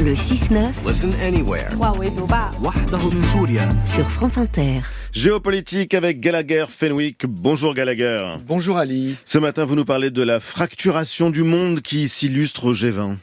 Le 6-9 Listen anywhere. sur France Inter. Géopolitique avec Gallagher Fenwick. Bonjour Gallagher. Bonjour Ali. Ce matin, vous nous parlez de la fracturation du monde qui s'illustre au G20.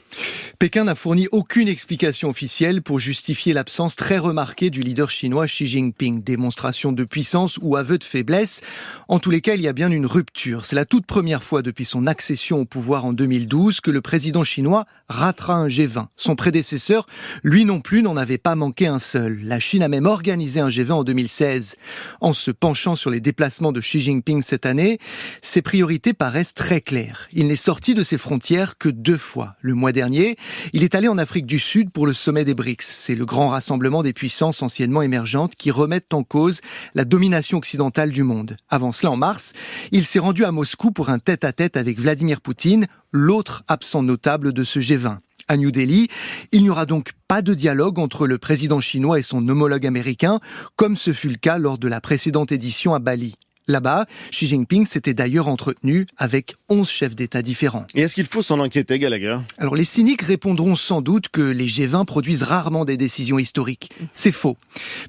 Pékin n'a fourni aucune explication officielle pour justifier l'absence très remarquée du leader chinois Xi Jinping. Démonstration de puissance ou aveu de faiblesse. En tous les cas, il y a bien une rupture. C'est la toute première fois depuis son accession au pouvoir en 2012 que le président chinois ratera un G20. Son prédécesseur, lui non plus, n'en avait pas manqué un seul. La Chine a même organisé un G20 en 2016. En se penchant sur les déplacements de Xi Jinping cette année, ses priorités paraissent très claires. Il n'est sorti de ses frontières que 2 fois. Le mois dernier, il est allé en Afrique du Sud pour le sommet des BRICS. C'est le grand rassemblement des puissances anciennement émergentes qui remettent en cause la domination occidentale du monde. Avant cela, en mars, il s'est rendu à Moscou pour un tête-à-tête avec Vladimir Poutine, l'autre absent notable de ce G20. À New Delhi, il n'y aura donc pas de dialogue entre le président chinois et son homologue américain, comme ce fut le cas lors de la précédente édition à Bali. Là-bas, Xi Jinping s'était d'ailleurs entretenu avec 11 chefs d'État différents. Et est-ce qu'il faut s'en inquiéter, Gallagher ? Alors les cyniques répondront sans doute que les G20 produisent rarement des décisions historiques. C'est faux.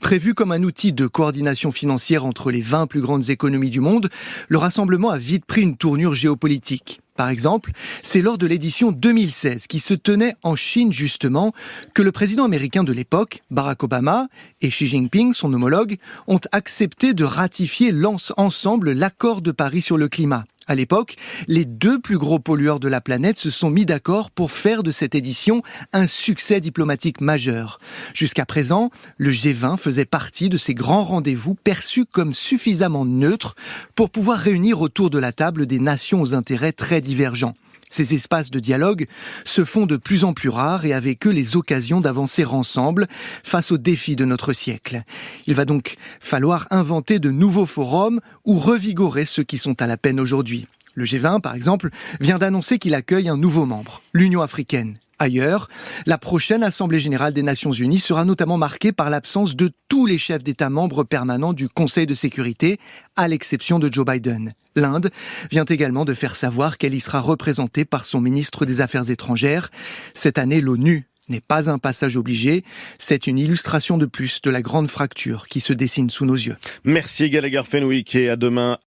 Prévu comme un outil de coordination financière entre les 20 plus grandes économies du monde, le rassemblement a vite pris une tournure géopolitique. Par exemple, c'est lors de l'édition 2016 qui se tenait en Chine justement que le président américain de l'époque, Barack Obama, et Xi Jinping, son homologue, ont accepté de ratifier ensemble l'accord de Paris sur le climat. À l'époque, les 2 plus gros pollueurs de la planète se sont mis d'accord pour faire de cette édition un succès diplomatique majeur. Jusqu'à présent, le G20 faisait partie de ces grands rendez-vous perçus comme suffisamment neutres pour pouvoir réunir autour de la table des nations aux intérêts très divergents. Ces espaces de dialogue se font de plus en plus rares et avec eux les occasions d'avancer ensemble face aux défis de notre siècle. Il va donc falloir inventer de nouveaux forums ou revigorer ceux qui sont à la peine aujourd'hui. Le G20, par exemple, vient d'annoncer qu'il accueille un nouveau membre, l'Union africaine. Ailleurs, la prochaine Assemblée générale des Nations unies sera notamment marquée par l'absence de tous les chefs d'État membres permanents du Conseil de sécurité, à l'exception de Joe Biden. L'Inde vient également de faire savoir qu'elle y sera représentée par son ministre des Affaires étrangères. Cette année, l'ONU n'est pas un passage obligé, c'est une illustration de plus de la grande fracture qui se dessine sous nos yeux. Merci Gallagher Fenwick et à demain.